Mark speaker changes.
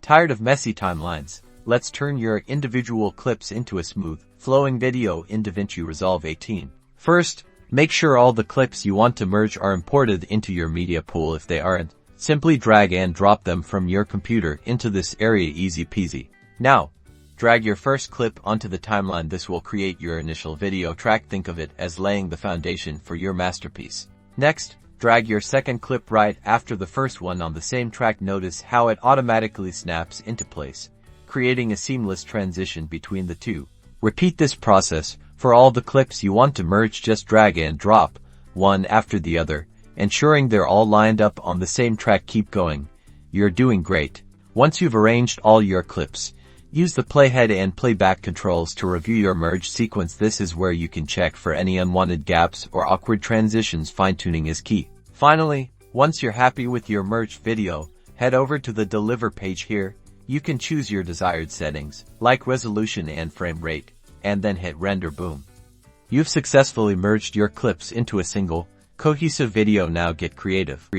Speaker 1: Tired of messy timelines? Let's turn your individual clips into a smooth, flowing video in DaVinci Resolve 18. First, make sure all the clips you want to merge are imported into your media pool. If they aren't, simply drag and drop them from your computer into this area, easy peasy. Now, drag your first clip onto the timeline. This will create your initial video track. Think of it as laying the foundation for your masterpiece. Next, drag your second clip right after the first one on the same track. Notice how it automatically snaps into place, creating a seamless transition between the two. Repeat this process for all the clips you want to merge. Just drag and drop one after the other, ensuring they're all lined up on the same track. Keep going. You're doing great. Once you've arranged all your clips, use the playhead and playback controls to review your merge sequence. This is where you can check for any unwanted gaps or awkward transitions. Fine-tuning is key. Finally, once you're happy with your merged video, head over to the Deliver page. Here, you can choose your desired settings, like resolution and frame rate, and then hit render. Boom. You've successfully merged your clips into a single, cohesive video. Now get creative.